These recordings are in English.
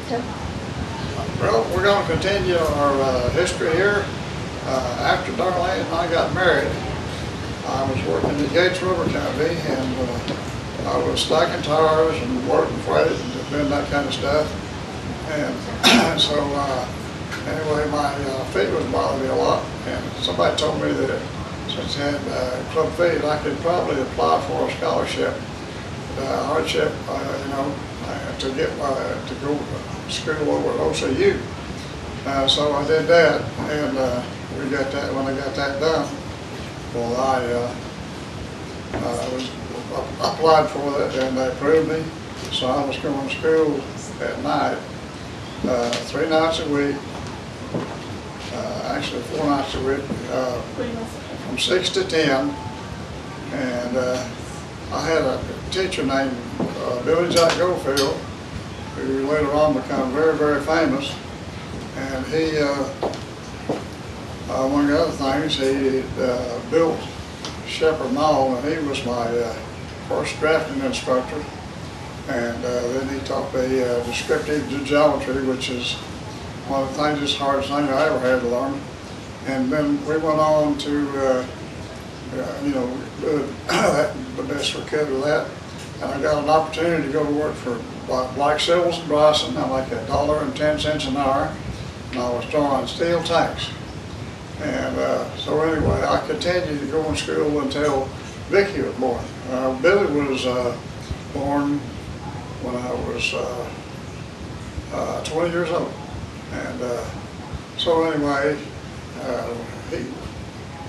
Okay. Well, we're going to continue our history here. After Darlene and I got married, I was working at Gates Rubber Company, and I was stacking tires and working freight and doing that kind of stuff. And so anyway, my feet was bothering me a lot, and somebody told me that since I had club feet, I could probably apply for a scholarship, hardship, to get to go to school over at OCU. So I did that, and we got that. When I got that done, well, I was applied for it, and they approved me. So I was going to school at night, 3 nights a week. Actually 4 nights a week, from 6 to 10. And I had a teacher named Billy Jack Goldfield, who later on became very, very famous. And he, among other things, he built Shepherd Mall, and he was my first drafting instructor. And then he taught me descriptive geometry, which is one of the things, it's the hardest thing I ever had to learn. And then we went on to, do the best we could with that. And I got an opportunity to go to work for Black Civils and Bryson. I make $1.10 an hour, and I was drawing steel tanks. And so anyway, I continued to go in school until Vicki was born. Billy was born when I was 20 years old. And so anyway,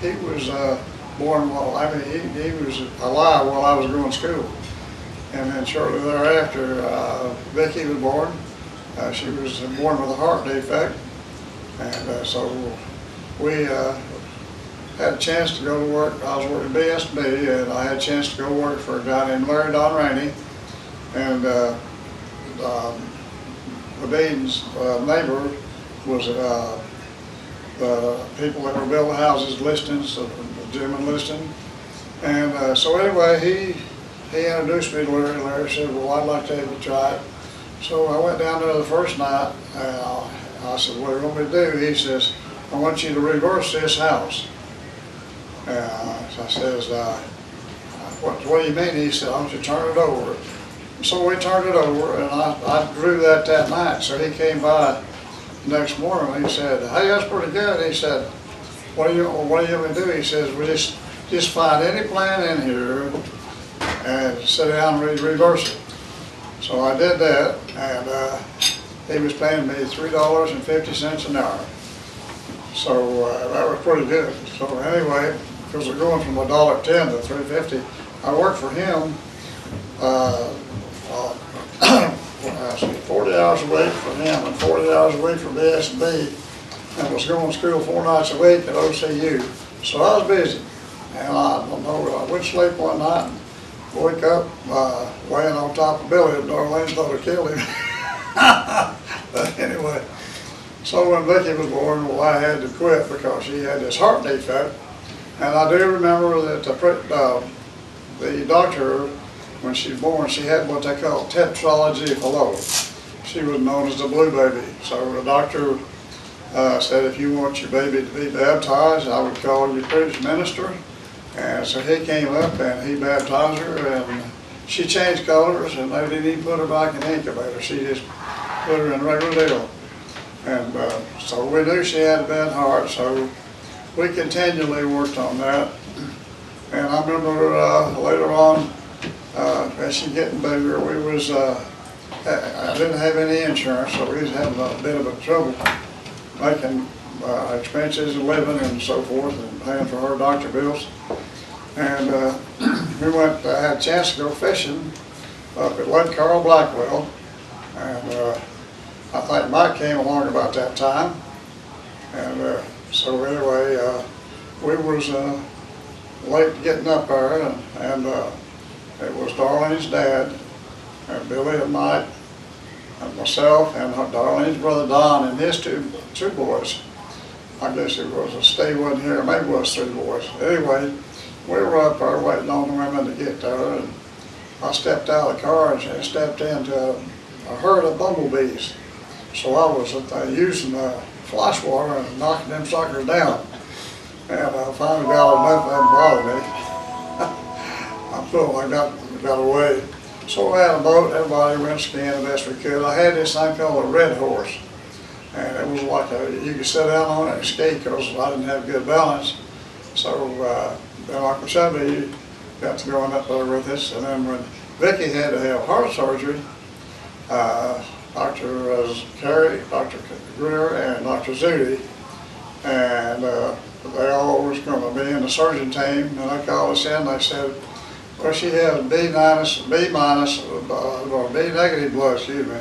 he was born while, he was alive while I was going to school. And then shortly thereafter, Vicki was born. She was born with a heart defect. And so we had a chance to go to work. I was working BSB, and I had a chance to go work for a guy named Larry Don Rainey. And Levine's neighbor was the people that were building houses, listings, Jim and Liston. And so anyway, he introduced me to Larry. Larry said, well, I'd like to have you try it. So I went down there the first night, and I said, what do you want me to do? He says, I want you to reverse this house. So I says, what do you mean? He said, I want you to turn it over. So we turned it over, and I drew that night. So he came by the next morning, and he said, hey, that's pretty good. He said, what do you want me to do? He says, well, just find any plan in here and sit down and reverse it. So I did that, and he was paying me $3.50 an hour. So that was pretty good. So anyway, because we're going from $1.10 to $3.50, I worked for him 40 hours a week for him and 40 hours a week for BSB, and was going to school 4 nights a week at OCU. So I was busy, and I don't know, I went to sleep one night and woke up laying on top of Billy, and Darlene thought I killed him. But anyway, so when Vicki was born, well, I had to quit because she had this heart defect. And I do remember that the doctor, when she was born, she had what they call tetralogy fallot. She was known as the blue baby. So the doctor said, if you want your baby to be baptized, I would call your priest minister. And so he came up and he baptized her, and she changed colors, and they didn't even put her back in the incubator. She just put her in regular deal. And so we knew she had a bad heart, so we continually worked on that. And I remember later on, as she getting bigger, we was, I didn't have any insurance, so we was having a bit of a trouble making expenses and living and so forth, and paying for her doctor bills. And we went, had a chance to go fishing up at Lake Carl Blackwell, and I think Mike came along about that time. And so anyway, we was late getting up there, and it was Darlene's dad, and Billy and Mike, and myself, and Darlene's brother Don, and his two boys. I guess it was Steve wasn't here, maybe it was 3 boys. Anyway, we were up there waiting on the women to get there, and I stepped out of the car and stepped into a herd of bumblebees. So I was using fly swatter and knocking them suckers down. And I finally got enough of them to bother me. I felt like I got away. So I had a boat, everybody went skiing the best we could. I had this thing called a red horse. And it was like you could sit down on it and ski because I didn't have good balance. So then Uncle Chubby got to going up there with us. And then when Vicky had to have heart surgery, Dr. Carey, Dr. Greer, and Dr. Zudi, and they all was going to be in the surgeon team. And they called us in. They said, "Well, she has B minus, or B negative blood, excuse me,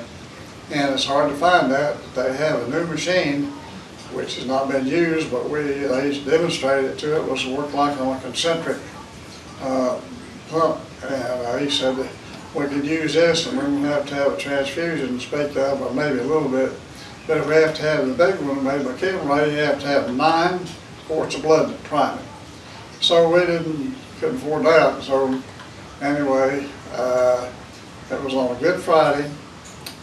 and it's hard to find that. They have a new machine, which has not been used, but they demonstrated it to it. It was worked like on a concentric pump, and he said that we could use this, and we wouldn't have to have a transfusion to speak of, or maybe a little bit. But if we have to have the big one, maybe a kidney rate, you have to have 9 quarts of blood to prime it. So we couldn't afford that. So anyway, it was on a Good Friday,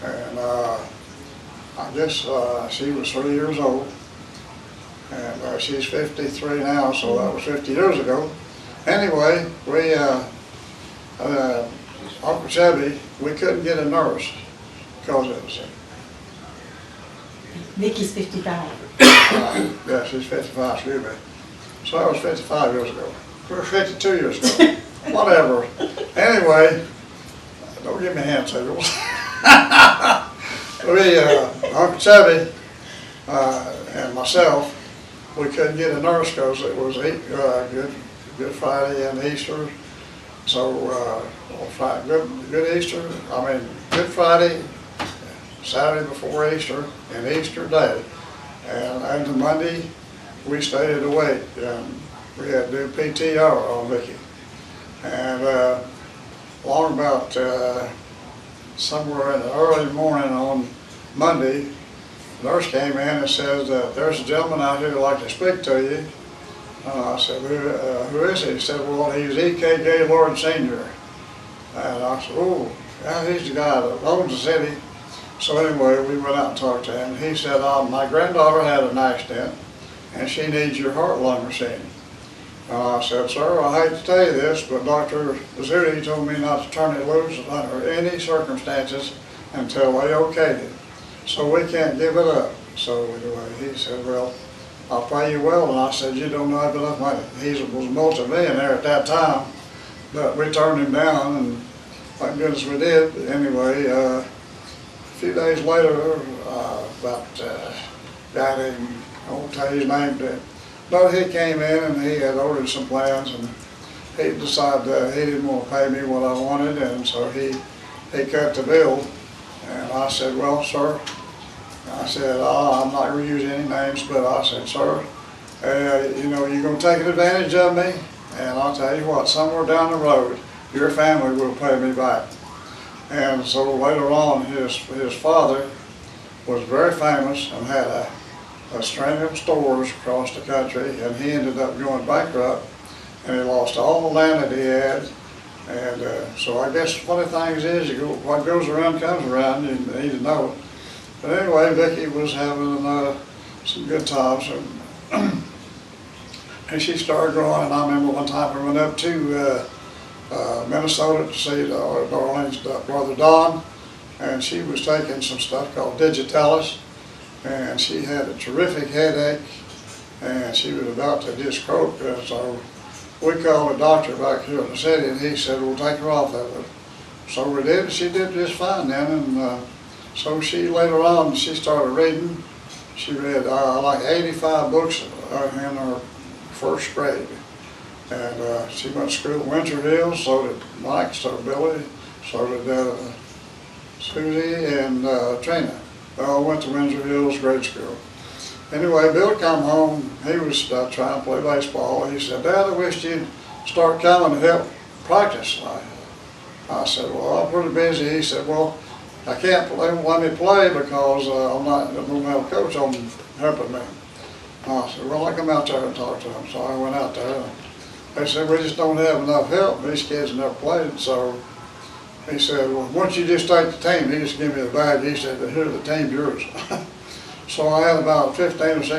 and I guess she was 3 years old, and she's 53 now, so that was 50 years ago. Anyway, we Uncle Chubby, we couldn't get a nurse because it was. Vicky's 55. Yeah, she's 55, excuse me. So that was 55 years ago. Or 52 years ago. Whatever. Anyway, don't give me hand signals. Uncle Chubby and myself, we couldn't get a nurse because it was Good Friday and Easter. So Good Friday, Saturday before Easter, and Easter Day. And the Monday, we stayed awake, and we had to do PTR on Vicky. And along about somewhere in the early morning on Monday, the nurse came in and says, "There's a gentleman out here who'd like to speak to you." I said, who is he? He said, "Well, he's E.K. Gaylord Sr." And I said, "Oh, yeah, he's the guy that owns the city." So anyway, we went out and talked to him. He said, "My granddaughter had an accident, and she needs your heart-lung machine." And I said, "Sir, I hate to tell you this, but Dr. Zudi told me not to turn it loose under any circumstances until they okayed it. So we can't give it up." So anyway, he said, "Well, I'll pay you well." And I said, "You don't know I have enough money." He was a multi-millionaire at that time, but we turned him down, and thank goodness we did. But anyway, a few days later, about a guy named, I won't tell you his name, but he came in and he had ordered some plans, and he decided he didn't want to pay me what I wanted, and so he cut the bill. And I said, "Well, sir," I said, "I'm not going to use any names, but I said, sir, you know, you're going to take advantage of me, and I'll tell you what, somewhere down the road, your family will pay me back." And so later on, his father was very famous and had a string of stores across the country, and he ended up going bankrupt, and he lost all the land that he had. And so I guess one of the things is, what goes around comes around, you need to know it. But anyway, Vicky was having some good times, and she started growing. And I remember one time we went up to Minnesota to see Darlene's brother Don, and she was taking some stuff called Digitalis, and she had a terrific headache, and she was about to just croak. So we called a doctor back here in the city, and he said, "We'll take her off of it." So we did. She did just fine then, and so she later on she started reading. She read like 85 books in her first grade, and she went to school at Winter Hills. So did Mike, so did Billy, so did Susie and Trina. They all went to Windsor Hills grade school. Anyway, Bill come home. He was trying to play baseball. He said, "Dad, I wish you'd start coming to help practice." I said, "Well, I'm pretty busy." He said, "Well, I can't play, let me play because I don't have a coach on helping me." I said, "Well, I'll come out there and talk to him." So I went out there. They said, "We just don't have enough help. These kids never played." So He said, well, once you just take the team, he just gave me the badge, he said, here, the team's yours. So I had about 15 or 16